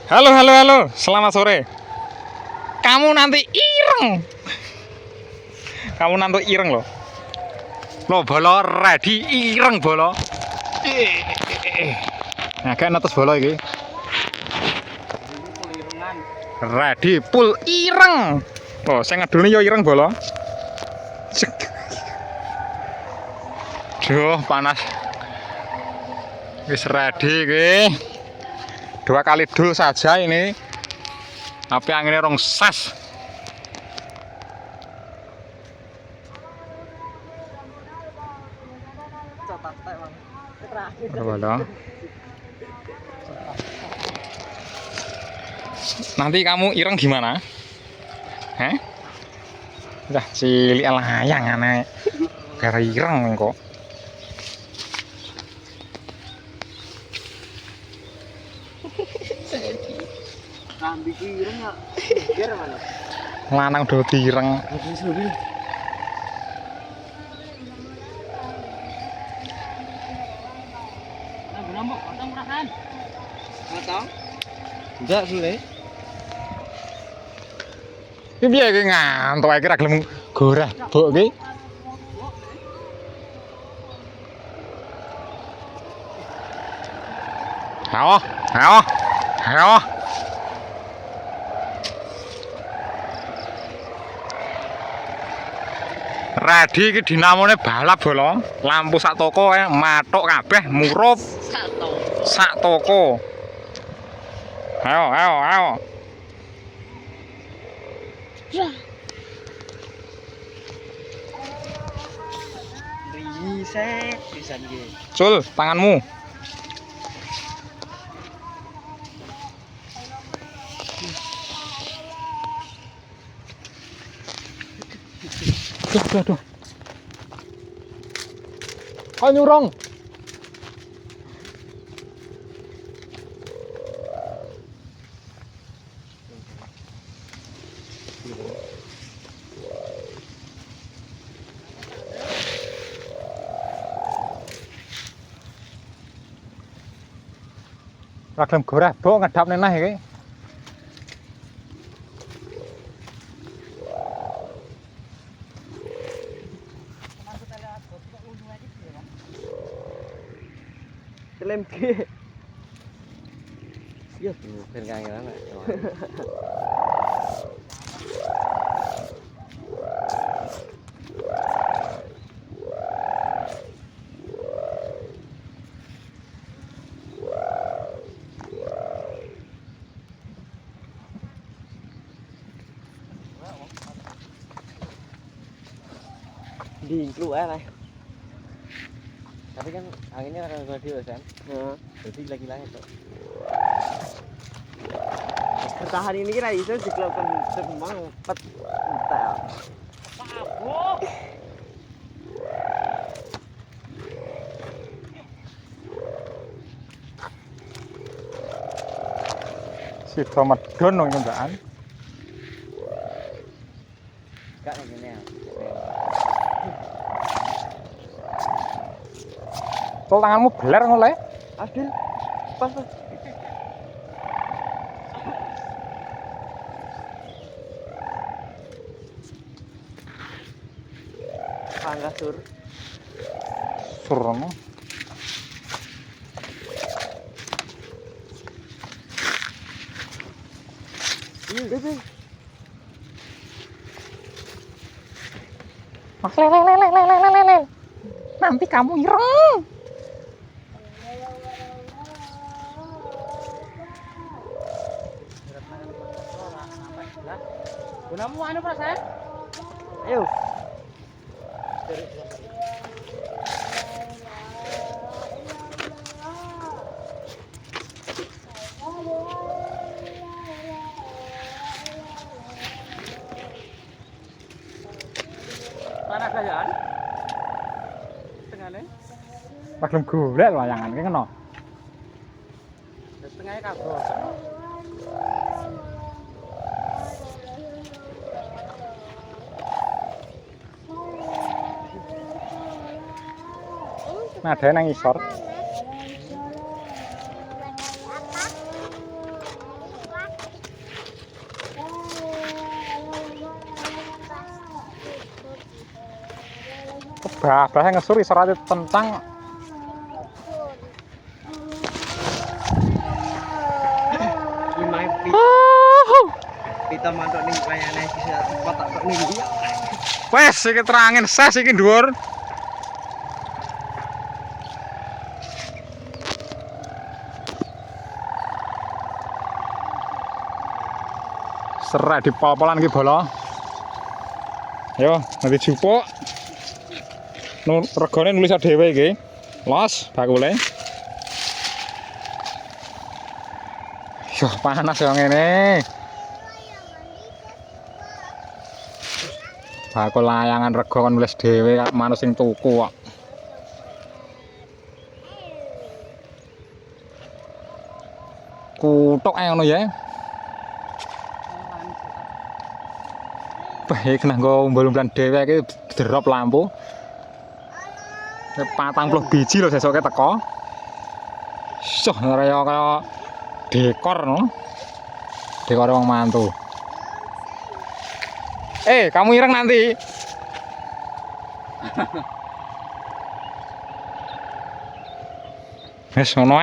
Halo, halo, halo. Selamat sore. Kamu nanti ireng. Kamu nanti ireng loh. Lo bola ready ireng bola. Nah, kayak netes bola iki. Ready full ireng. Oh, saya ngedulnya yo ireng bola. Duh, panas. Wis ready iki. 2 kali dul saja ini. Tapi anginnya rong sas. Nanti kamu ireng gimana? Udah cilik layang aneh. Gara ireng kok. Lanang do direng. Enggak sule. Iki piye iki ngantuk ae ra gelem goreh bok iki. Ayo, ayo. Ayo. Ready iki dinamone balap bola. Lampu sak toko matok kabeh murup. Sak toko. Ayo, ayo, ayo. Risek pisan iki. Cul, tanganmu. Aduh. Kok nyurong? Ra gelem goreh bok ngedap nenah iki. Kelem ki. Iya, ben kangenan. Di keluar lah. Tapi kan anginnya akan gede kan. Jadi lagi-lagi tuh. Bertahan ini kira iso dikeluarkan semang pet entel. Mabuk. Si medon nang nyembakan. Gak ngene ya. Tol tanganmu beler ngono le. Adil. Pas. Angga sur. Surono. Bebe. Mas le. Nanti kamu ireng. Gunamu anu perasaan? Ayo. Mana kalian? Setengahnya? Ra gelem golek layangan iki kena. Setengahnya kabur. Nah, ada nang isor. bah ngesur iso rate tentang. Gimana kita mantuk ning layane bisa kotak tok ning iki. Wes iki terangin ses iki dhuwur. Serak di pol-polan iki bola. Yo, nanti jupuk. Regane nulis dhewe iki. Los bakule. Yo, panas yo ngene. Bakul layangan rego kon nulis dhewe karo manus sing tuku kok. Kutuk ae ngono ya. Baik nanggo umbal-umbalan dhewe iki drop lampu. 40 biji lho sesoke teko. Soh kaya dekor no. Dekor wong mantu. Kamu ireng nanti. Wes ngono